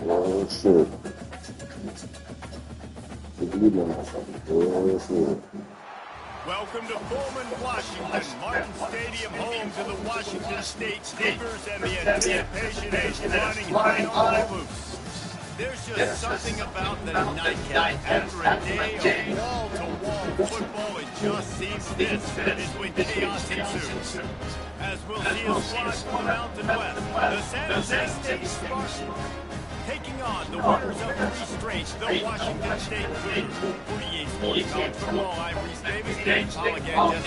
Bullshit. Bullshit. Welcome to Pullman, Washington, Martin Stadium, home to the Washington State Cougars and the anticipation is running high on the boots. There's just something about the nightcap after a day of wall-to-wall football. It just seems this is when chaos ensues. As we'll see a squad from the Mountain West, the San Jose State Spartans, taking on the winners of three straight, the Washington State Cougars. 48 Sports College Football, I'm Reese Davis, and Paul again, just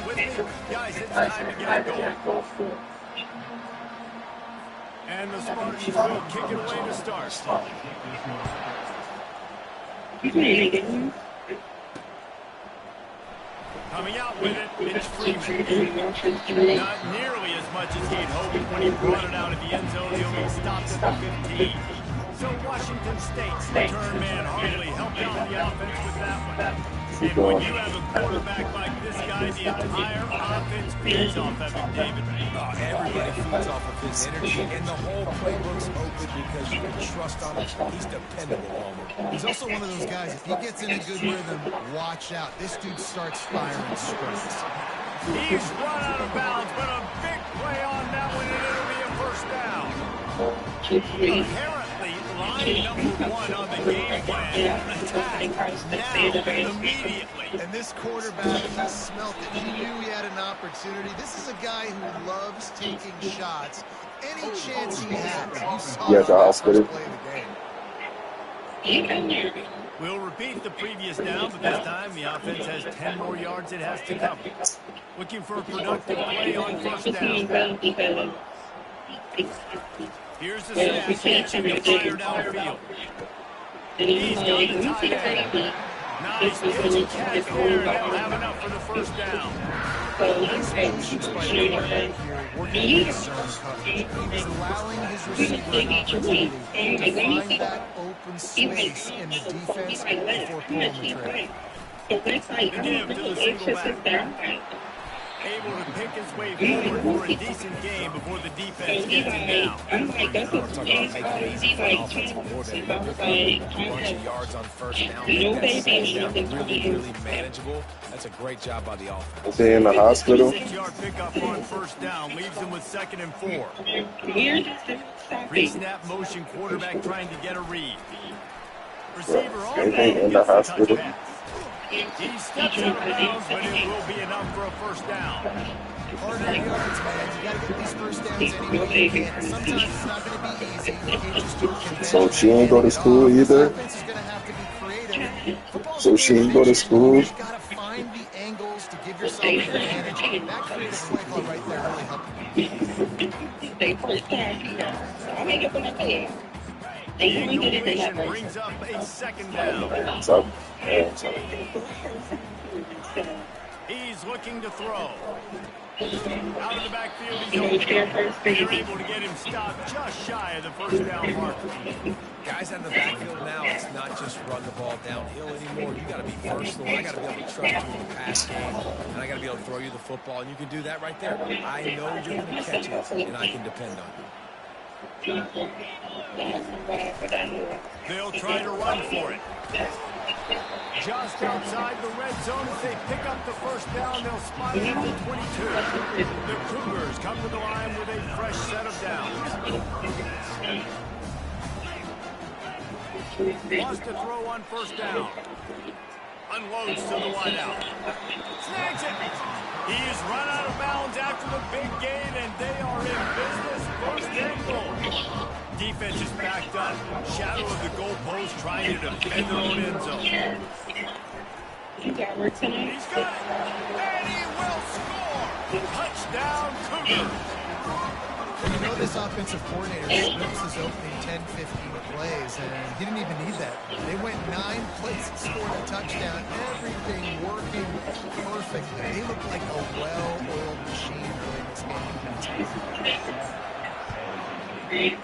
with me. Guys, it's time to get going. And the Spartans will kick it away to start. Coming out with it, it's Freeman. Not nearly as much as he'd hoped when he brought it out of the end zone. He only stopped at the 15. So Washington State's return man hardly helped out the offense with that one. And when you have a quarterback like this guy, the entire offense feeds off of him, David. Everybody feeds off of his energy, and the whole playbook's open because you can trust on him. He's dependable, Homer. He's also one of those guys, if he gets in a good rhythm, watch out. This dude starts firing strikes. He's run out of bounds, but a big play on that one, and it'll be a first down. Apparently, line number one on the game plan, attack now, immediately. And this quarterback, he smelt it. He knew he had an opportunity. This is a guy who loves taking shots. Any chance he has, you saw it on the first play of the game. We'll repeat the previous down, but this time the offense has 10 more yards it has to cover. Looking for a productive play on first down. Here's the snap, catching the fire downfield. He's got the tight end. Nice pitch catch there, and they'll have enough for the first down. Nice motions by the quarterback here, working with zone coverage. He was allowing his receiver an opportunity to find that open space in the defense before pulling the trigger. The give to the single back. Able to pick his way forward for a decent game before the defense gets him down. We're talking about making it easy for an offensive coordinator. A bunch of yards on first down. Make that second down really manageable. That's a great job by the offense. Is he in the hospital? 6-yard pickup on first down leaves him with 2nd and 4. Pre-snap motion quarterback trying to get a read. Receiver on Anything in the hospital? He steps out of bounds, but it will be enough for a first down. Harder yards, man. You got to get these first downs any way you can. Sometimes it's not going to be easy. You can't just do conventional. So she ain't go to school either? Offense is going to have to be creative. So she ain't go to school? You got to find the angles to give yourself an advantage. And that creative play call right there really helped you. The incompletion brings up a 2nd down. So, He's looking to throw. Out of the backfield, he's open. They're able to get him stopped just shy of the first down mark. Guys out in the backfield now, it's not just run the ball downhill anymore. You got to be versatile. I got to be able to trust you in the pass game, and I got to be able to throw you the football, and you can do that right there. I know you're going to catch it, and I can depend on you. They'll try to run for it. Just outside the red zone as they pick up the first down, they'll spot it at the 22. The Cougars come to the line with a fresh set of downs. Wants to throw on first down. Unloads to the wideout. Snags it. He's run out of bounds after the big gain, and they are in business. First and goal. Defense is backed up. Shadow of the goalpost trying to defend their own end zone. He's got it. And he will score. Touchdown, Cougars. You know this offensive coordinator scripts his opening 10, 15 plays, and he didn't even need that. They went 9 plays and scored a touchdown. Everything working perfectly. They look like a well-oiled machine early in this game.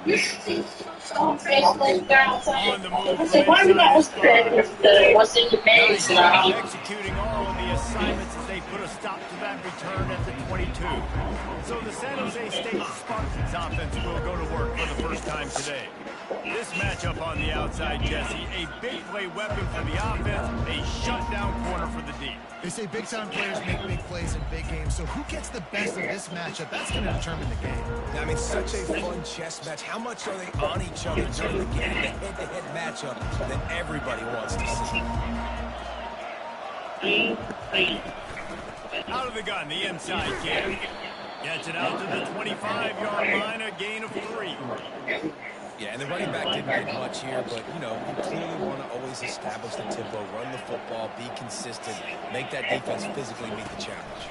On the move from inside his five. Nice job executing all of the assignments as they put a stop to that return at the 22. So the San Jose State Spartans offense will go to work for the first time today. This matchup on the outside, Jesse, a big play weapon for the offense, a shutdown corner for the D. They say big-time players make big plays in big games, so who gets the best of this matchup? That's going to determine the game. I mean, such a fun chess match. How much are they on each other during the game? The head-to-head matchup that everybody wants to see. Out of the gun, the inside kick. Gets it out to the 25-yard line, a gain of 3. Yeah, and the running back didn't get much here, but, you know, you clearly want to always establish the tempo, run the football, be consistent, make that defense physically meet the challenge.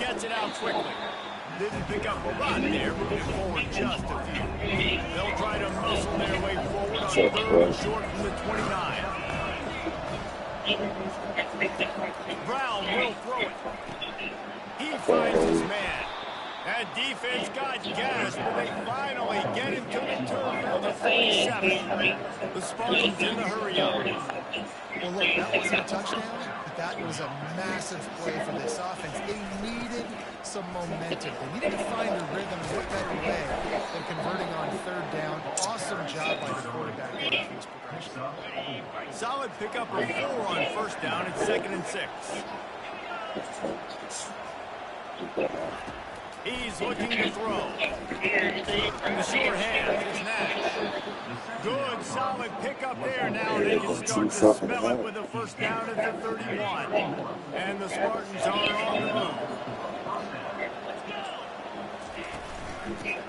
Gets it out quickly. Didn't pick up a lot there, moving forward just a few. They'll try to muscle their way forward on 3rd and short from the 29. Brown will throw it. He finds his man. That defense got gas, but they finally get him to the turf for the 47. The Spartans in the hurry up. Well, look, that wasn't a touchdown, but that was a massive play for this offense. They needed some momentum. They needed to find a rhythm in what better way than converting on 3rd down. Awesome job by the quarterback there through his progression. Solid pickup of 4 on 1st down at 2nd and 6. He's looking to throw. The sure hand is Nash. Good, solid pickup there. Now they can start to smell it with a 1st down at the 31. And the Spartans are on the move.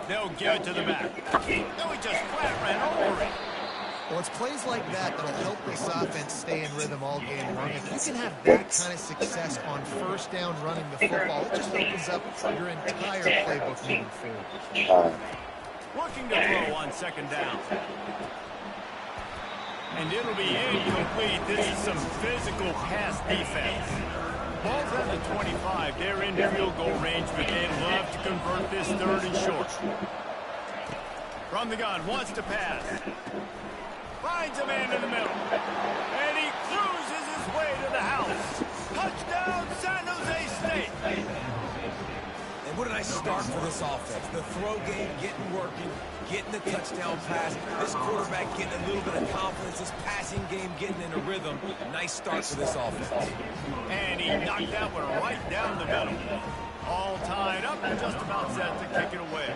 They'll give it to the back. No, he just flat ran over it. Well, it's plays like that that'll help this offense stay in rhythm all game long. If you can have that kind of success on 1st down running the football, it just opens up your entire playbook moving forward. Looking to throw on 2nd down. And it'll be incomplete. This is some physical pass defense. Ball's at the 25. They're in field goal range, but they'd love to convert this 3rd and short. From the gun, wants to pass. Finds a man in the middle. And he cruises his way to the house. Touchdown, San Jose State. And what a nice start for this offense. The throw game getting working, getting the touchdown pass. This quarterback getting a little bit of confidence. This passing game getting in a rhythm. Nice start for this offense. And he knocked that one right down the middle. All tied up and just about set to kick it away.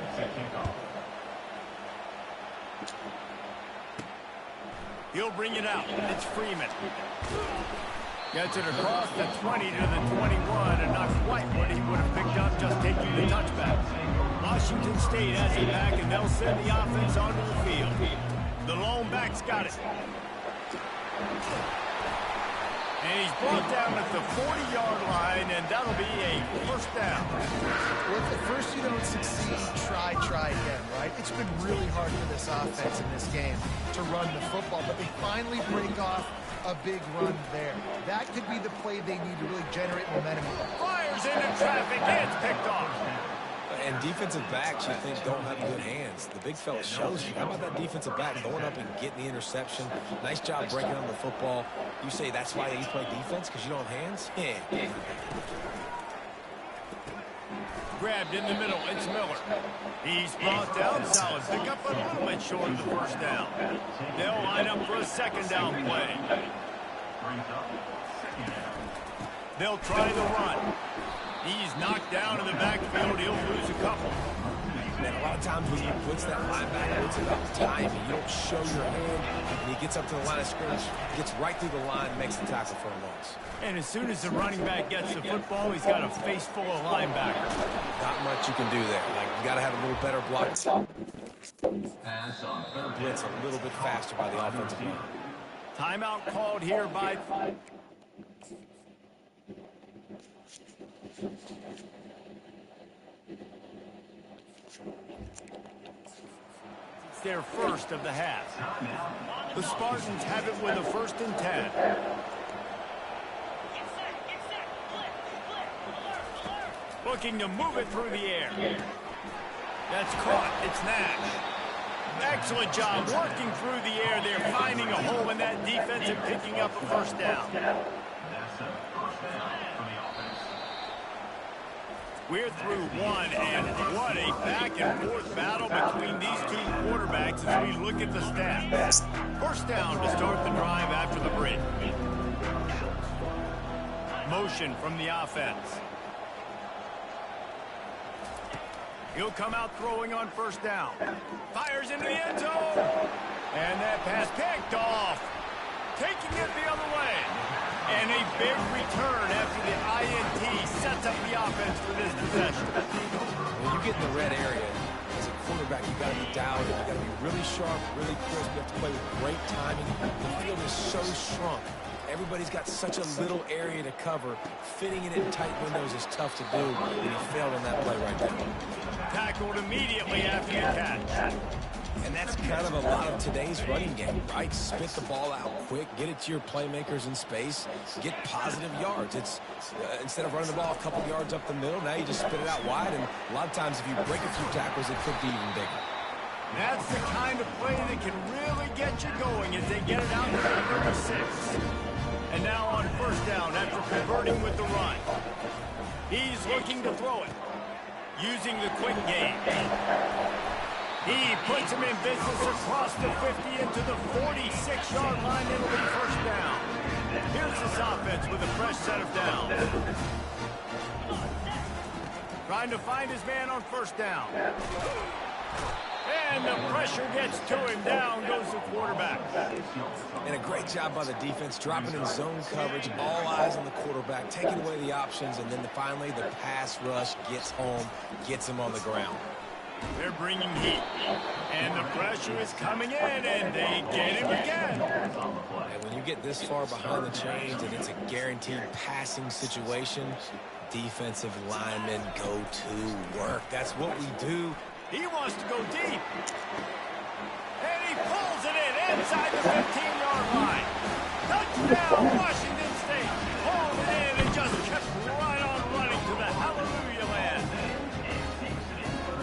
He'll bring it out. It's Freeman. Gets it across the 20 to the 21, and not quite what he would have picked up just taking the touchback. Washington State has it back, and they'll send the offense onto the field. The lone back's got it. And he's brought down at the 40-yard line, and that'll be a 1st down. Well, if at first you don't succeed, try again, right? It's been really hard for this offense in this game to run the football, but they finally break off a big run there. That could be the play they need to really generate momentum. Fires into traffic, it's picked off. And defensive backs, you think, don't have good hands. The big fella shows you. How about that defensive back going up and getting the interception? Nice job breaking on the football. You say that's why you play defense, because you don't have hands? Yeah. Grabbed in the middle, it's Miller. He's brought down, solid. Pick up a little bit short of the 1st down. They'll line up for a 2nd down play. They'll try the run. He's knocked down in the backfield. He'll lose a couple. Man, a lot of times when you blitz that linebacker, it's about timing. You don't show your hand. When he gets up to the line of scrimmage, gets right through the line, makes the tackle for a loss. And as soon as the running back gets the football, he's got a face full of linebackers. Not much you can do there. Like, you got to have a little better block. Blitz a little bit faster by the offensive line. Timeout called here by... It's their first of the half. The Spartans have it with a 1st and 10. Looking to move it through the air. That's caught. It's Nash. Excellent job working through the air there, finding a hole in that defense and picking up a first down. We're through one, and what a back-and-forth battle between these two quarterbacks as we look at the stats. First down to start the drive after the break. Motion from the offense. He'll come out throwing on first down. Fires into the end zone. And that pass picked off. Taking it the other way. And a big return after the INT sets up the offense for this possession. When you get in the red area, as a quarterback, you got to be dialed in. You got to be really sharp, really crisp. You have to play with great timing. The field is so shrunk. Everybody's got such a little area to cover. Fitting it in tight windows is tough to do, and he failed on that play right there. Tackled immediately after the catch. And that's kind of a lot of today's running game, right? Spit the ball out quick, get it to your playmakers in space, get positive yards. It's instead of running the ball a couple yards up the middle, now you just spit it out wide, and a lot of times if you break a few tackles, it could be even bigger. That's the kind of play that can really get you going as they get it out to the 36. And now on first down after converting with the run. He's looking to throw it. Using the quick game. He puts him in business across the 50 into the 46-yard line. It'll be first down. Here's this offense with a fresh set of downs. Trying to find his man on first down. And the pressure gets to him. Down goes the quarterback. And a great job by the defense, dropping in zone coverage, all eyes on the quarterback, taking away the options, and then finally the pass rush gets home, gets him on the ground. They're bringing heat. And the pressure is coming in, and they get him again. And when you get this far behind the chains and it's a guaranteed passing situation, defensive linemen go to work. That's what we do. He wants to go deep. And he pulls it in inside the 15-yard line. Touchdown, Washington State. Pulled it in and just kept right on running to the hallelujah land.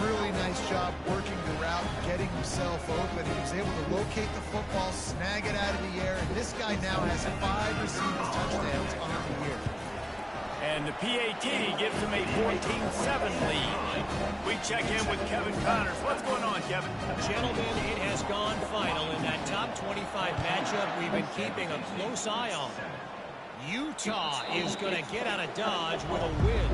Really nice job working the route, getting himself open. He was able to locate the football, snag it out of the air, and this guy now has 5 receiving touchdowns on the year. And the PAT gives him a 14-7 lead. We check in with Kevin Connors. What's going on, Kevin? Gentlemen, it has gone final in that top 25 matchup we've been keeping a close eye on. Utah is going to get out of Dodge with a win.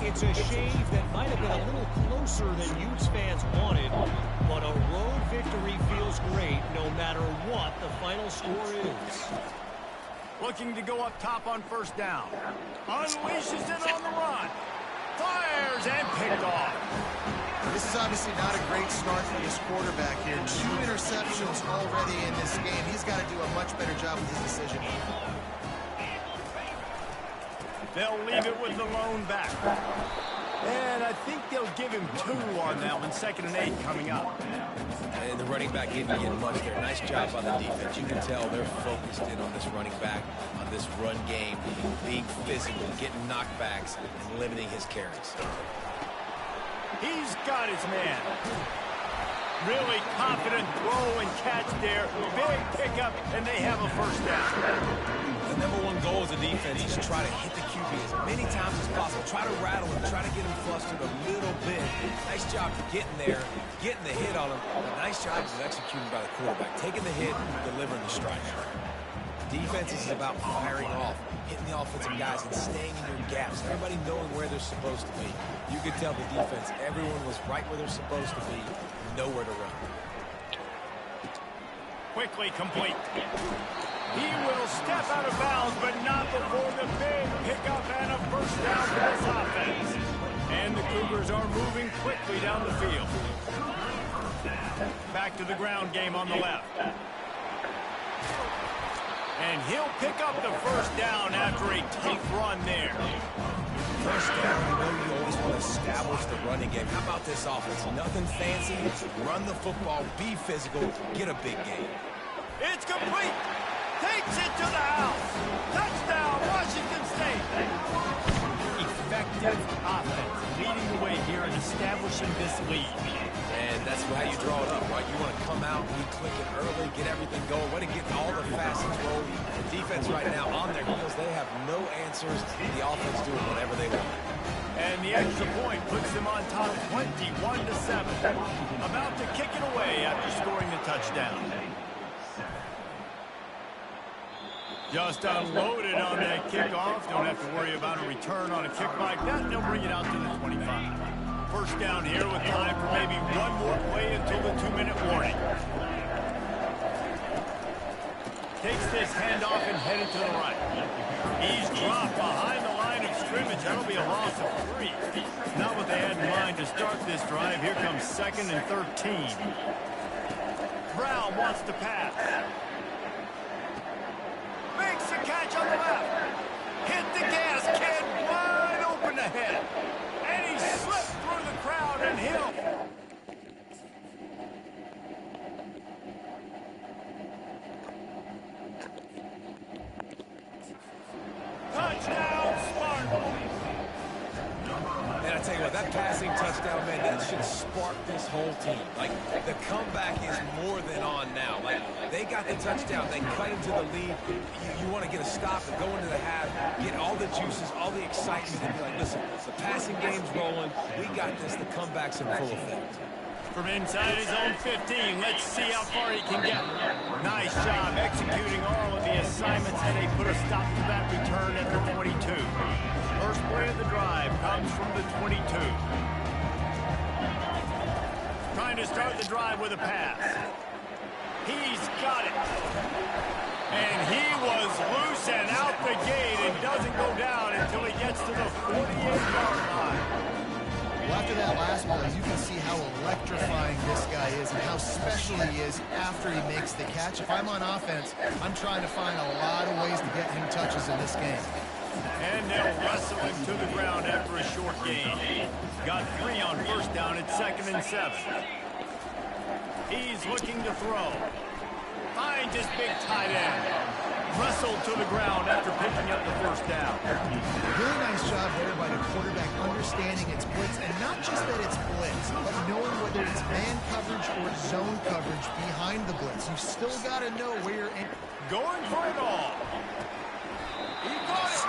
It's a shave that might have been a little closer than Utes fans wanted, but a road victory feels great no matter what the final score is. Looking to go up top on first down. Unleashes it on the run. Fires and picked off. This is obviously not a great start for this quarterback here. 2 interceptions already in this game. He's got to do a much better job with his decision. They'll leave it with the lone back. And I think they'll give him 2 on that one. 2nd and 8 coming up. And the running back didn't get much there. Nice job by the defense. You can tell they're focused in on this running back, on this run game, being physical, getting knockbacks, and limiting his carries. He's got his man. Really confident throw and catch there. Big pickup, and they have a first down. The #1 goal as a defense is try to hit the QB as many times as possible. Try to rattle him, try to get him flustered a little bit. Nice job getting there, getting the hit on him. Nice job of executing by the quarterback, taking the hit, delivering the strike. Defense is about firing off, hitting the offensive guys and staying in your gaps. Everybody knowing where they're supposed to be. You could tell the defense, everyone was right where they're supposed to be, nowhere to run. Quickly complete. He will step out of bounds, but not before the big pickup and a first down for this offense. And the Cougars are moving quickly down the field. Back to the ground game on the left. And he'll pick up the first down after a tough run there. First down, you know you always want to establish the running game. How about this offense? Nothing fancy. Run the football, be physical, get a big game. It's complete. Takes it to the house. Touchdown, Washington State. effective offense, leading the way here and establishing this lead. And that's how you draw it up, right? You want to come out, we click it early, get everything going, want to get all the facets rolling. The defense right now on their heels, they have no answers. The offense doing whatever they want. And the extra point puts them on top 21-7. About to kick it away after scoring the touchdown. Just unloaded on that kickoff. Don't have to worry about a return on a kick like that. And they'll bring it out to the 25. First down here with time for maybe one more play until the 2-minute warning. Takes this handoff and headed to the right. He's dropped behind the line of scrimmage. That'll be a loss of 3. Not what they had in mind to start this drive. Here comes 2nd and 13. Brown wants to pass. Makes the catch on the left. Hit the gas, kid. Wide open ahead. And he slipped through the crowd and he'll... Touchdown, Spartans! And I tell you what, that passing touchdown, man, that should spark this whole team. Like, the comeback is more than on now. Like, they got the touchdown. They cut into the lead. You want to get a stop and go into the half, get all the juices, all the excitement, and be like, listen, the passing game's rolling. We got this. The comeback's in full effect. From inside his own 15, let's see how far he can get. Nice job executing all of the assignments, and they put a stop to that return at the 22. First play of the drive comes from the 22. Trying to start the drive with a pass. He's got it. And he was loose and out the gate and doesn't go down until he gets to the 48-yard line. Well, after that last play, you can see how electrifying this guy is and how special he is after he makes the catch. If I'm on offense, I'm trying to find a lot of ways to get him touches in this game. And they'll wrestle him to the ground after a short gain. Got 3 on first down at 2nd and 7. He's looking to throw. Finds his big tight end. Wrestled to the ground after picking up the first down. Really nice job there by the quarterback understanding it's blitz, and not just that it's blitz, but knowing whether it's man coverage or zone coverage behind the blitz. You've still got to know where you're in. Going for it all. He got it.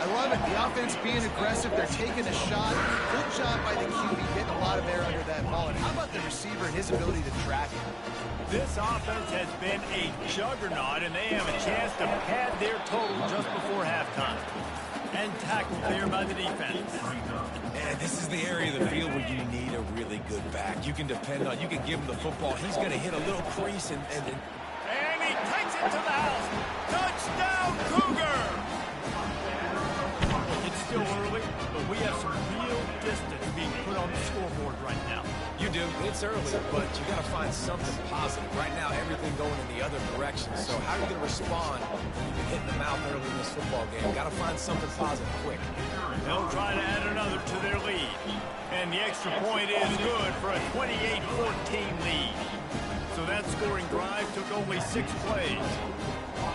I love it. The offense being aggressive. They're taking a shot. Good job by the QB getting a lot of air under that ball. And how about the receiver and his ability to track it? This offense has been a juggernaut, and they have a chance to pad their total just before halftime. And tackled there by the defense. And this is the area of the field where you need a really good back. You can depend on, you can give him the football. He's going to hit a little crease and he takes it to the house. Touchdown, Cougar! It's still early, but we have some real distance being put on the scoreboard right now. You do. It's early, but you got to find something positive. Right now, everything going in the other direction. So how are you going to respond when you've been hitting the mouth early in this football game? Got to find something positive quick. They'll try to add another to their lead. And the extra point is good for a 28-14 lead. So that scoring drive took only 6 plays.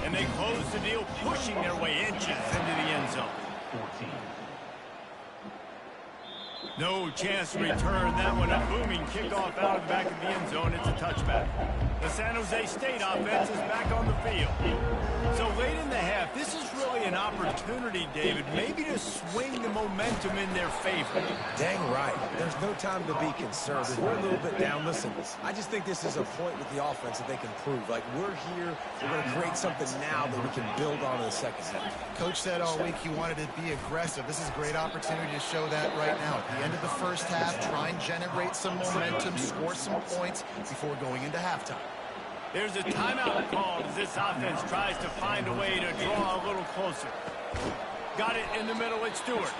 And they closed the deal, pushing their way inches into the end zone. No chance to return that one. A booming kickoff out of the back of the end zone. It's a touchback. The San Jose State offense is back on the field. So late in the half, this is really an opportunity, David, maybe to swing the momentum in their favor. Dang right. There's no time to be conservative. We're a little bit down. Listen, I just think this is a point with the offense that they can prove. Like, we're here. We're going to create something now that we can build on in the second half. Coach said all week he wanted to be aggressive. This is a great opportunity to show that right now. At the end of the first half, try and generate some momentum, score some points before going into halftime. There's a timeout called as this offense tries to find a way to draw a little closer. Got it in the middle at Stewart.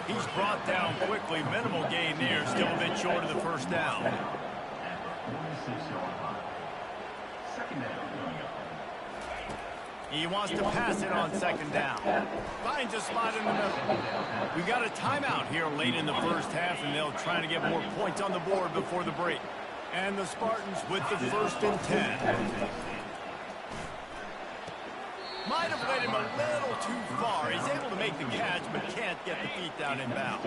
He's brought down quickly. Minimal gain there, still a bit short of the first down. He wants to pass it on second down. Finds a spot in the middle. We've got a timeout here late in the first half, and they'll try to get more points on the board before the break. And the Spartans with the 1st and 10. might have led him a little too far. He's able to make the catch, but can't get the feet down in bounds.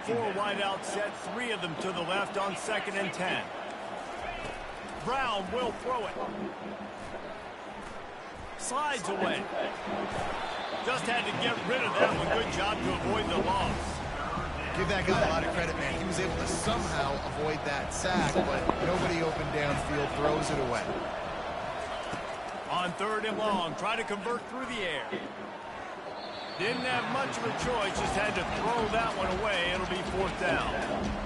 4 wideouts set, 3 of them to the left on 2nd and 10. Brown will throw it. Slides away. Just had to get rid of that one. Good job to avoid the loss. Give that guy a lot of credit, man. He was able to somehow avoid that sack, but nobody open downfield, throws it away. On 3rd and long, try to convert through the air. Didn't have much of a choice, just had to throw that one away. It'll be 4th down.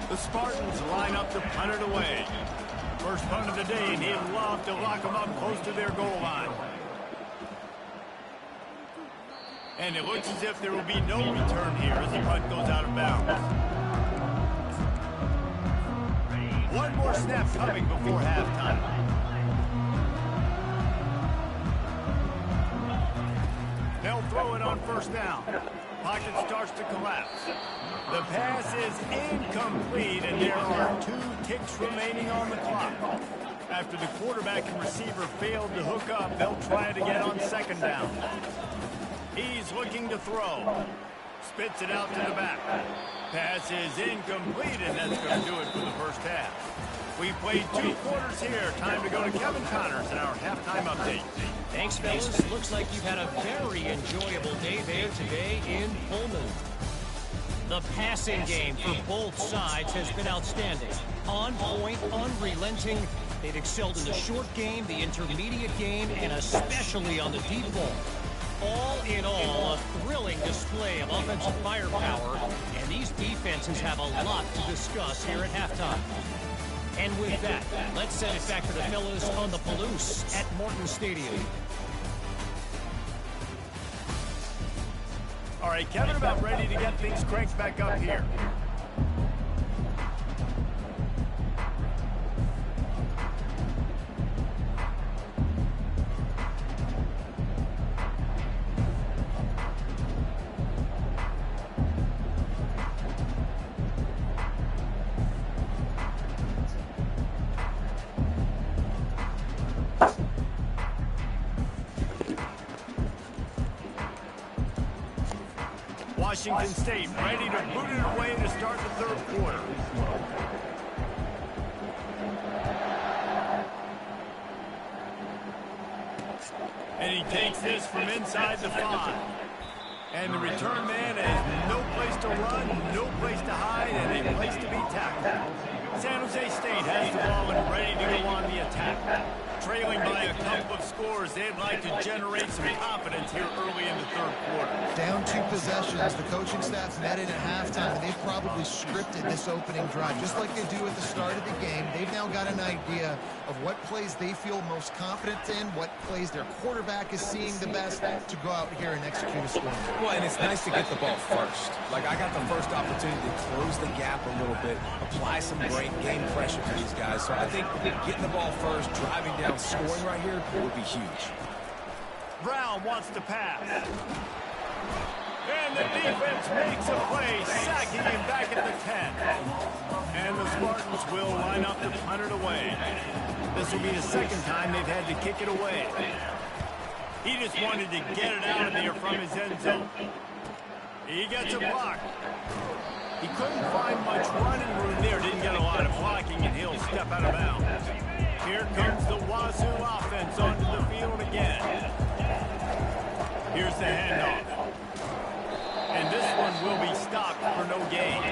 The Spartans line up to punt it away. First punt of the day, and he'd love to lock them up close to their goal line. And it looks as if there will be no return here as the punt goes out of bounds. One more snap coming before halftime. They'll throw it on 1st down. Pocket starts to collapse. The pass is incomplete, and there are 2 ticks remaining on the clock. After the quarterback and receiver failed to hook up, they'll try it again on 2nd down. He's looking to throw. Spits it out to the back. Pass is incomplete, and that's going to do it for the first half. We played 2 quarters here. Time to go to Kevin Connors in our halftime update. Thanks, fellas. Looks like you've had a very enjoyable day there today in Pullman. The passing game for both sides has been outstanding. On point, unrelenting. They've excelled in the short game, the intermediate game, and especially on the deep ball. All in all, a thrilling display of offensive firepower, and these defenses have a lot to discuss here at halftime. And with that, let's send it back to the fellas on the Palouse at Morton Stadium. All right, Kevin, about ready to get things cranked back up here. Washington State ready to boot it away to start the 3rd quarter. And he takes this from inside the 5. And the return man has no place to run, no place to hide, and a place to be tackled. San Jose State has the ball and ready to go on the attack. Trailing by a couple of scores, they'd like to generate some confidence here early in the 3rd quarter. Down 2 possessions, the coaching staff met in at halftime, and they've probably scripted this opening drive. Just like they do at the start of the game, they've now got an idea of what plays they feel most confident in, what plays their quarterback is seeing the best to go out here and execute a score. Well, and it's nice to get the ball first. Like, I got the first opportunity to close the gap a little bit, apply some great game pressure to these guys. So I think getting the ball first, driving down, scoring right here would be huge. Brown wants to pass. And the defense makes a play, sacking him back at the 10. And the Spartans will line up to punt it away. This will be the 2nd time they've had to kick it away. He just wanted to get it out of there from his end zone. He gets a block. He couldn't find much running room there. Didn't get a lot of blocking, and he'll step out of bounds. Here comes the Wazoo offense onto the field again. Here's the handoff. And this one will be stopped for no gain.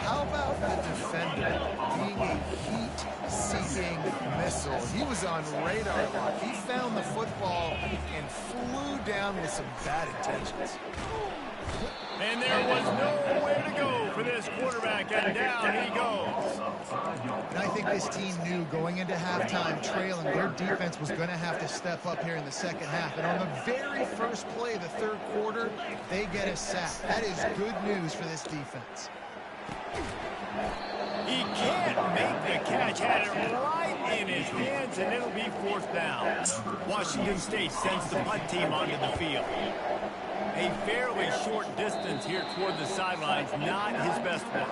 How about the defender being a heat-seeking missile? He was on radar lock. He found the football and flew down with some bad intentions. And there was nowhere to go for this quarterback, and down he goes. And I think this team knew going into halftime trailing, their defense was going to have to step up here in the 2nd half. And on the very first play of the 3rd quarter, they get a sack. That is good news for this defense. He can't make the catch, had it right in his hands, and it'll be 4th down. Washington State sends the punt team onto the field. A fairly short distance here toward the sidelines, not his best work.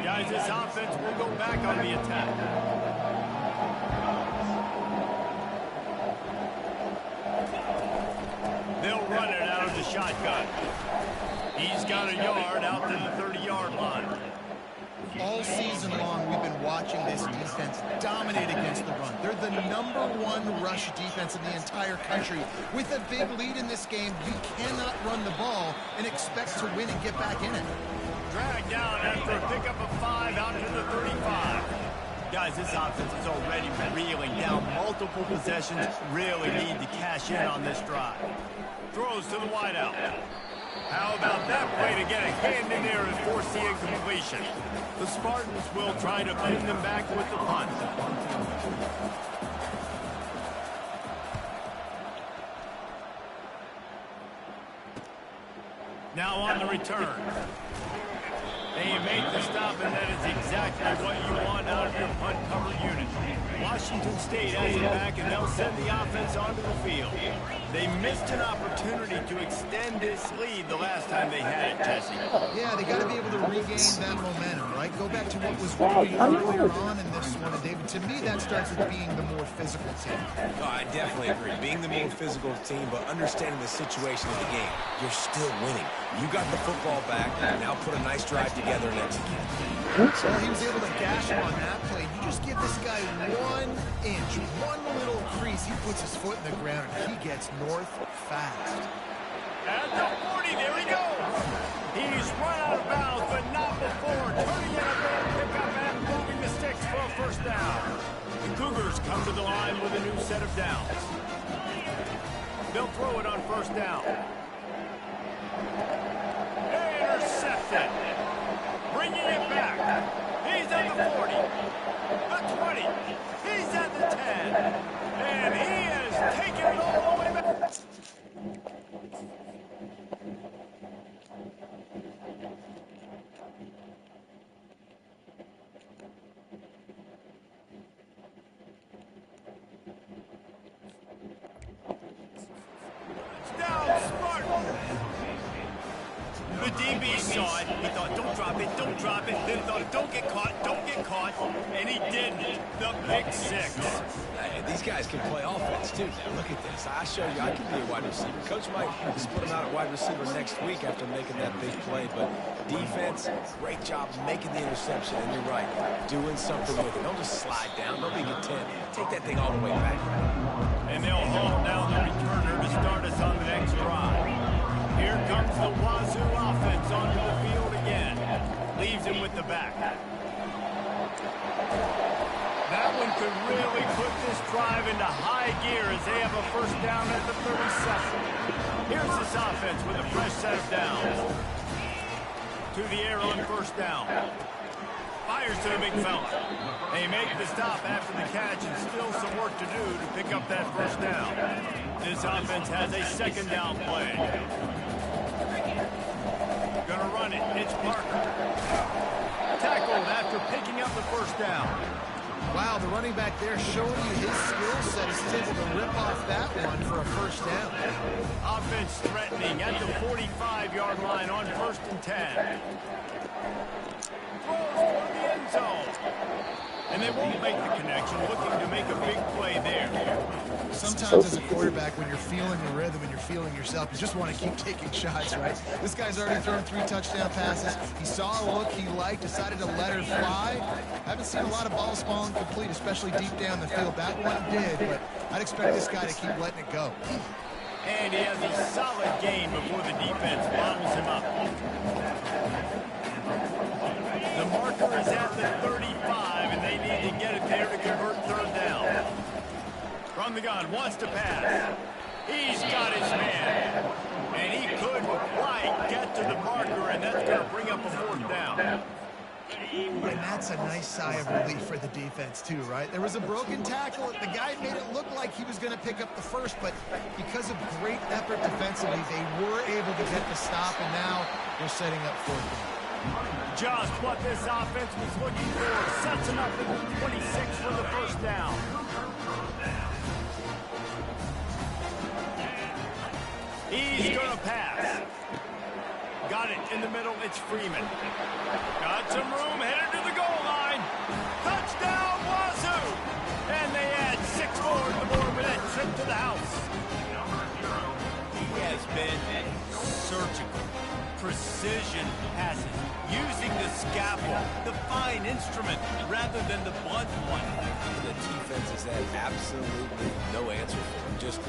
Guys, this offense will go back on the attack. They'll run it out of the shotgun. He's got a yard out to the 30-yard line. All season long, we've been watching this defense dominate against the run. They're the #1 rush defense in the entire country. With a big lead in this game, you cannot run the ball and expect to win and get back in it. Dragged down after a pickup of 5 out to the 35. Guys, this offense is already reeling down multiple possessions. Really need to cash in on this drive. Throws to the wideout. How about that play to get a hand in there and force the incompletion? The Spartans will try to pin them back with the punt. Now on the return. They make the stop, and that is exactly what you want out of your punt cover unit. Washington State has it back, and they'll send the offense onto the field. They missed an opportunity to extend this lead the last time they had it, Jesse. Yeah, they got to be able to regain that momentum, right? Go back to what was working earlier on in this one. And David, to me, that starts with being the more physical team. Oh, I definitely agree. Being the more physical team, but understanding the situation of the game. You're still winning. You got the football back. Now put a nice drive together and execute. Well, he was able to gash him on that play. You just give this guy 1 inch, one little crease. He puts his foot in the ground, and he gets north fast. At the 40, there he goes. He's run out of bounds, but not before turning in a big pickup and moving the sticks for a first down. The Cougars come to the line with a new set of downs. They'll throw it on first down. Intercepted. Bringing it back. He's at the 40. The 20. He's at the 10. And he is taking it all the way back. Down Spartan. The DB saw it. He thought, don't drop it, don't drop it. Then thought, don't get caught, don't get caught. And he didn't. The pick 6. Hey, these guys can play offense, too. Now, look at this. I show you I can be a wide receiver. Coach might just put him out at wide receiver next week after making that big play. But defense, great job making the interception. And you're right, doing something with it. Don't just slide down. Don't leave it 10. Take that thing all the way back. And they'll haul down the returner to start us on the next drive. Here comes the Wazoo offense onto the field again. Leaves him with the back. That one could really put this drive into high gear as they have a first down at the 37. Here's this offense with a fresh set of downs. To the air on first down. Fires to the big fella. They make the stop after the catch and still some work to do to pick up that first down. This offense has a second down play. Gonna run it. It's Parker. Tackled after picking up the first down. Wow, the running back there showing you his skill set is able to rip off that one for a first down. Offense threatening at the 45-yard line on 1st and 10. Throws for the end zone. And they won't make the connection, looking to make a big play there. Sometimes as a quarterback, when you're feeling the rhythm and you're feeling yourself, you just want to keep taking shots, right? This guy's already thrown 3 touchdown passes. He saw a look he liked, decided to let her fly. Haven't seen a lot of balls falling complete, especially deep down the field. That one did, but I'd expect this guy to keep letting it go. And he has a solid game before the defense bottles him up. The marker is at the 35, and they need to get it there to convert third down. From the gun, wants to pass. He's got his man. And he could quite get to the marker, and that's going to bring up a fourth down. And that's a nice sigh of relief for the defense, too, right? There was a broken tackle. The guy made it look like he was going to pick up the first, but because of great effort defensively, they were able to get the stop, and now they're setting up fourth down. Just what this offense was looking for. Sets him up at the 26 for the first down. He's going to pass. Got it in the middle. It's Freeman. Got some room. Headed to the goal line. Touchdown, Wazoo! And they add 6 more to the board with that trip to the house. He has been surgical. Precision passes, using the scalpel, the fine instrument, rather than the blunt one. The defense has had absolutely no answer for him. Just,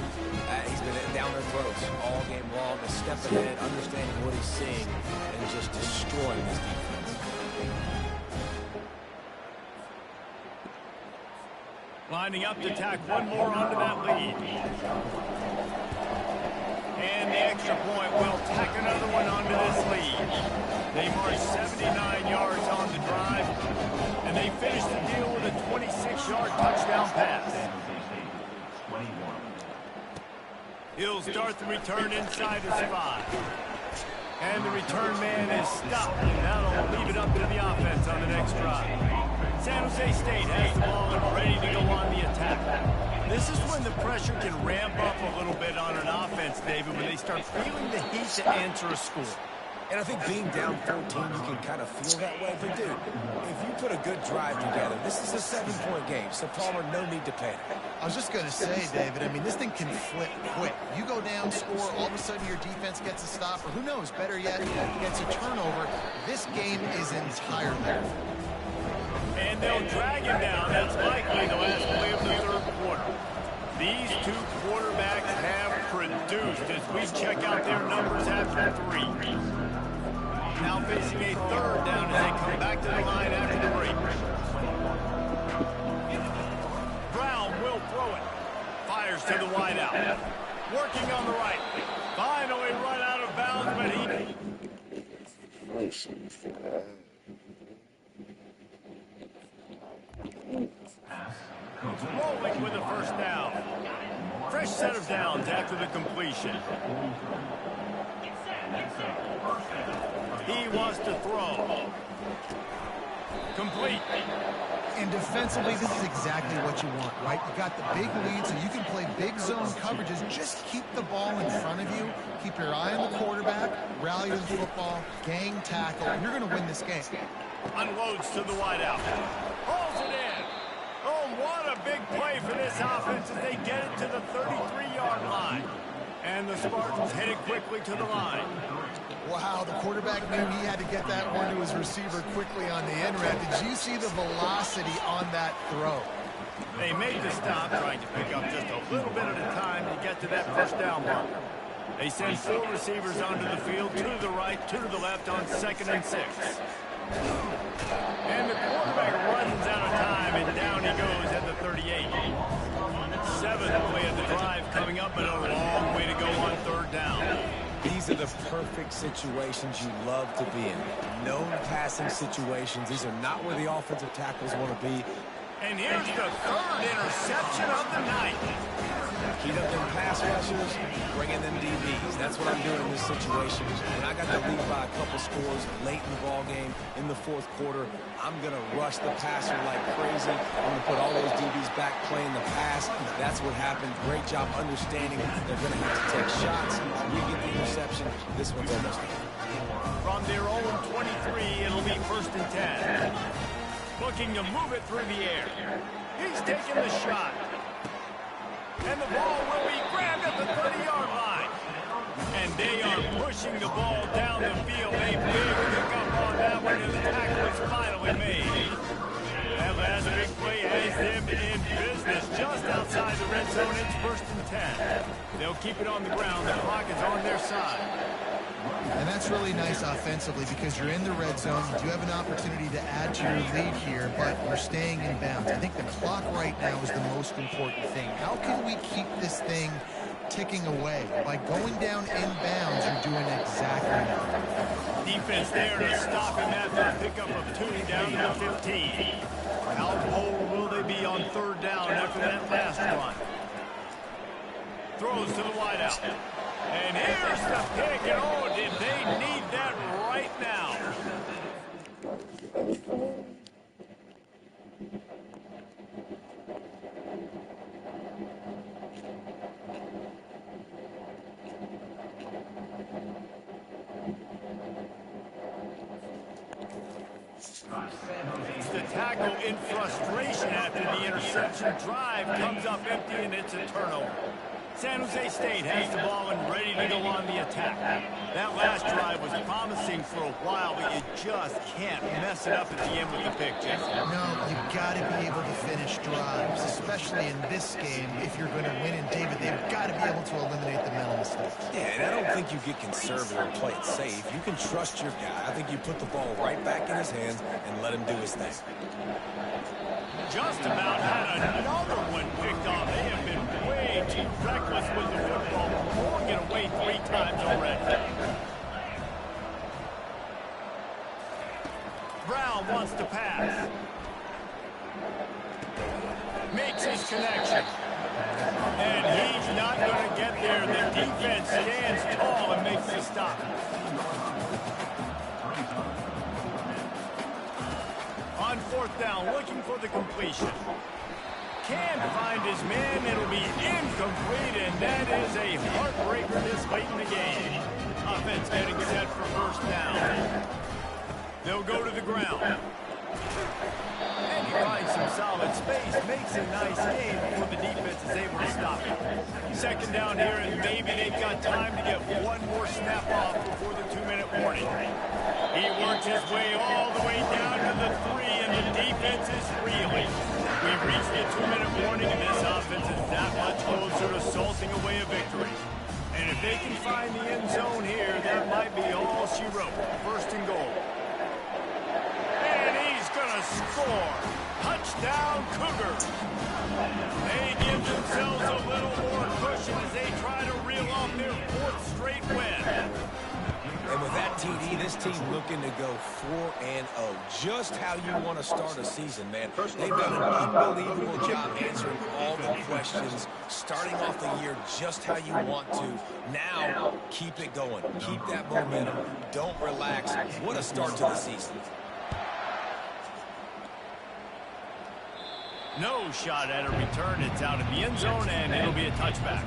he's been down their throats all game long, a step ahead, understanding what he's seeing, and just destroying this defense. Lining up to tack one more onto that lead. And the extra point will tack another one onto this lead. They march 79 yards on the drive, and they finish the deal with a 26-yard touchdown pass. He'll start the return inside his 5. And the return man is stopped, and that'll leave it up to the offense on the next drive. San Jose State has the ball and ready to go on the attack. This is when the pressure can ramp up a little bit on an offense, David, when they start feeling the heat to answer a score. And I think being down 14, you can kind of feel that way. But, dude, if you put a good drive together, this is a 7-point game, so Palmer, no need to panic. I was just going to say, David, I mean, this thing can flip quick. You go down, score, all of a sudden your defense gets a stop, or who knows, better yet, gets a turnover. This game is entirely. And they'll drag him down. That's likely the last play of the third quarter. These two quarterbacks have produced as we check out their numbers after 3. Now facing a third down as they come back to the line after the break. Brown will throw it. Fires to the wideout. Working on the right. Finally run out of bounds, but he... rolling with the first down. Fresh set of downs after the completion. He wants to throw. Complete. And defensively, this is exactly what you want, right? You got the big lead, so you can play big zone coverages. Just keep the ball in front of you. Keep your eye on the quarterback. Rally to the football. Gang tackle. You're going to win this game. Unloads to the wideout. Pulls it in. Oh, what a big play for this offense as they get it to the 33-yard line. And the Spartans headed quickly to the line. Wow, the quarterback knew he had to get that one to his receiver quickly on the end route. Did you see the velocity on that throw? They made the stop, trying to pick up just a little bit at a time to get to that first down marker. They send 4 receivers onto the field, 2 to the right, 2 to the left on 2nd and 6. And the quarterback runs out of time, and down he goes at the 38. 7th play of the drive coming up, but a long way to go on 3rd down. These are the perfect situations you love to be in. Known passing situations. These are not where the offensive tackles want to be. And here's the 3rd interception of the night. Keep up them pass rushers, bring in them DBs. That's what I'm doing in this situation. When I got the lead by a couple scores late in the ball game in the 4th quarter, I'm going to rush the passer like crazy. I'm going to put all those DBs back playing the pass. That's what happened. Great job understanding they're going to have to take shots. We get the interception. This one's almost done. From their own 23, it'll be 1st and 10. Looking to move it through the air. He's taking the shot. And the ball will be grabbed at the 30-yard line. And they are pushing the ball down the field. A big pickup on that one, and the tackle is finally made. That last big play has them in business just outside the red zone. It's 1st and 10. They'll keep it on the ground. The clock is on their side. And that's really nice offensively because you're in the red zone. You do have an opportunity to add to your lead here, but you're staying in bounds. I think the clock right now is the most important thing. How can we keep this thing ticking away? By going down in bounds, you're doing exactly that. Defense there to stop him after a pickup of 2 down to the 15. How bold will they be on 3rd down after that last run? Throws to the wideout. And here's the pick, and oh, did they need that right now. The tackle in frustration after the interception. Drive comes up empty, and it's a turnover. San Jose State has the ball and ready to go on the attack. That last drive was promising for a while, but you just can't mess it up at the end with the pick, Jesse. No, you've got to be able to finish drives, especially in this game. If you're going to win, and David, they've got to be able to eliminate the mental mistakes. Yeah, and I don't think you get conservative and play it safe. You can trust your guy. I think you put the ball right back in his hands and let him do his thing. Just about had another one picked off. They have been way too reckless with the football, throwing it away 3 times already. Brown wants to pass. Makes his connection. And he's not going to get there. The defense stands tall and makes the stop. On 4th down, looking for the completion. Can't find his man. It'll be incomplete, and that is a heartbreaker this late in the game. Offense getting set for 1st down. They'll go to the ground. And he finds some solid space, makes a nice game before the defense is able to stop it. 2nd down here, and maybe they've got time to get one more snap off before the 2-minute warning. He works his way all the way down to the 3, and the defense is reeling. We've reached the 2-minute warning, and this offense is that much closer to salting away a victory. And if they can find the end zone here, that might be all she wrote. 1st and goal. And he's going to score. Touchdown, Cougars. They give themselves a little more cushion as they try to reel off their 4th straight win. And with that TD, this team looking to go 4-0. Just how you want to start a season, man. They've done an unbelievable job answering all the questions, starting off the year just how you want to. Now, keep it going. Keep that momentum. Don't relax. What a start to the season. No shot at a return. It's out of the end zone, and it'll be a touchback.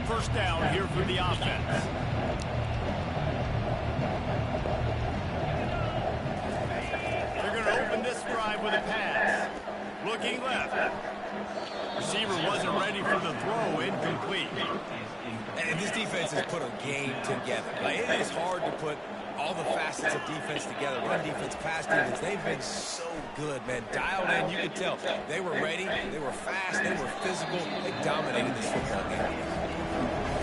1st down here for the offense. They're going to open this drive with a pass. Looking left. Receiver wasn't ready for the throw. Incomplete. And this defense has put a game together. Like, it is hard to put all the facets of defense together. Run defense, pass defense. They've been so good, man. Dialed in, you could tell. They were ready. They were fast. They were physical. They dominated this football game.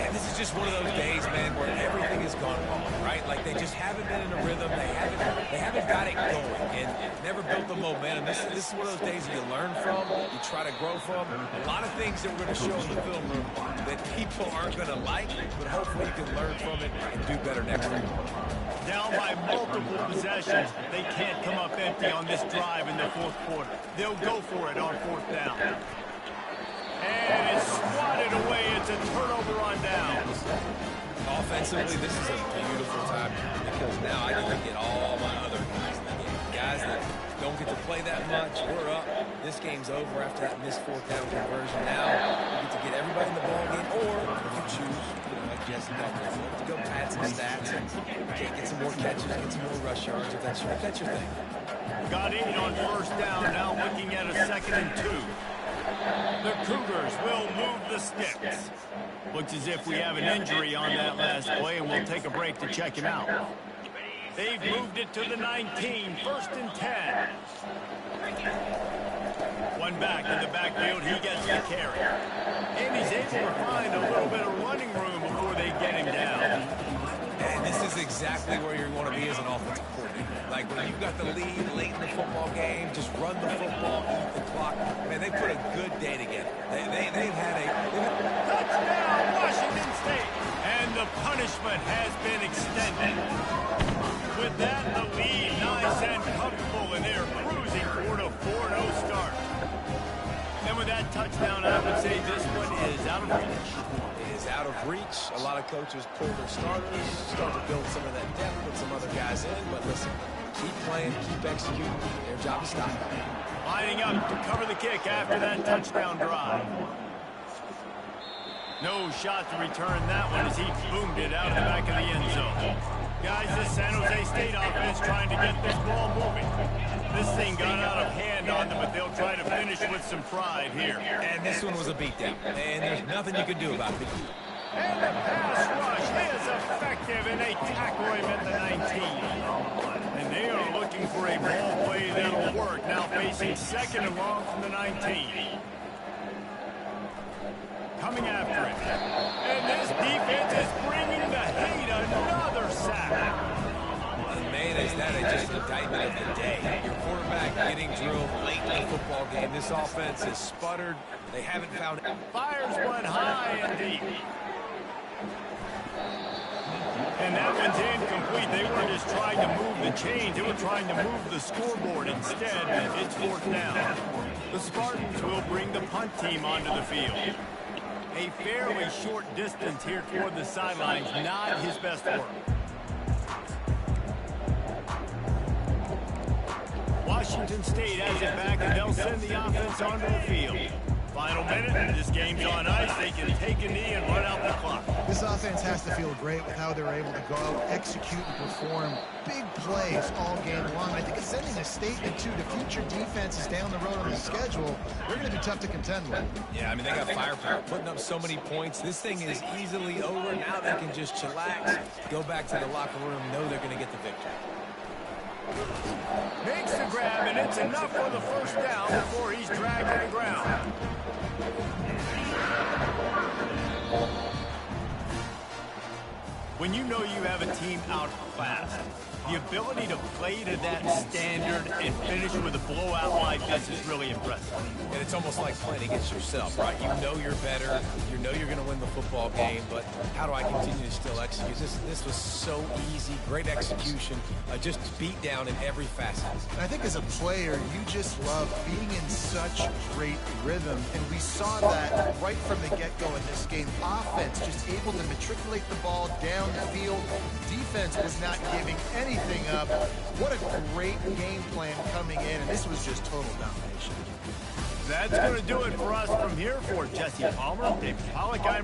And this is just one of those days, man, where everything has gone wrong, right? Like, they just haven't been in a rhythm. They haven't got it going and never built the momentum. This is one of those days you learn from, you try to grow from. A lot of things that we're going to show in the film room that people aren't going to like, but hopefully you can learn from it and do better next week. Down by multiple possessions, they can't come up empty on this drive in the 4th quarter. They'll go for it on 4th down. And it's swatted away. It's a turnover on downs. Offensively, this is a beautiful time because now I get to get all my other guys in the game. Guys that don't get to play that much. We're up. This game's over after that missed 4th down conversion. Now we get to get everybody in the ball game, or if you choose, like Jesse Douglas, to go pad some stats and can't get some more catches, get some more rush yards if that's your thing. Got 8 on 1st down. Now looking at a 2nd and 2. The Cougars will move the sticks. Looks as if we have an injury on that last play, and we'll take a break to check him out. They've moved it to the 19, 1st and 10. One back in the backfield, he gets the carry. And he's able to find a little bit of running room before they get him down. And this is exactly where you want to be as an offensive coordinator. Like, when you've got the lead late in the football game, just run the football, eat the clock. Man, they put a good day together. They've had a... Touchdown, Washington State! And the punishment has been extended. With that, the lead nice and comfortable, and they're cruising toward a 4-0 start. And with that touchdown, I would say this one is out of reach. It is out of reach. A lot of coaches pull their starters, start to build some of that depth, put some other guys in. But listen, keep playing, keep executing. Their job is stop. Lining up to cover the kick after that touchdown drive. No shot to return that one as he boomed it out of the back of the end zone. Guys, this San Jose State offense trying to get this ball moving. This thing got out of hand on them, but they'll try to finish with some pride here. And this one was a beatdown, and there's nothing you can do about it. And the pass rush is effective, and they tackle him at the 19. And they are looking for a ball play that'll work. Now facing second and long from the 19. Coming after it. And this defense is bringing the heat. Another sack. Man, is that just an indictment of the day. Your quarterback getting drilled late in the football game. This offense has sputtered. They haven't found it. Fires one high and deep. And that one's incomplete. They weren't just trying to move the chains. They were trying to move the scoreboard. Instead, it's fourth down. The Spartans will bring the punt team onto the field. A fairly short distance here toward the sidelines. Not his best work. Washington State has it back, and they'll send the offense onto the field. Final minute, this game's on ice. They can take a knee and run out the clock. This offense has to feel great with how they're able to go out, execute, and perform big plays all game long. I think it's sending a statement, too, to future defenses down the road on the schedule. They're going to be tough to contend with. Yeah, I mean, they got firepower, putting up so many points. This thing is easily over. Now they can just chillax, go back to the locker room, know they're going to get the victory. Makes the grab, and it's enough for the first down before he's dragged to the ground. When you know you have a team outclassed, the ability to play to that standard and finish with a blowout like this is really impressive. And it's almost like playing against yourself, right? You know you're better. You know you're going to win the football game, but how do I continue to still execute? This was so easy. Great execution. Just beat down in every facet. And I think as a player, you just love being in such great rhythm. And we saw that right from the get-go in this game. Offense just able to matriculate the ball down the field. Defense was not giving anything up. What a great game plan coming in, and this was just total domination. That's going to do it for us from here for Jesse Palmer, David Pollack.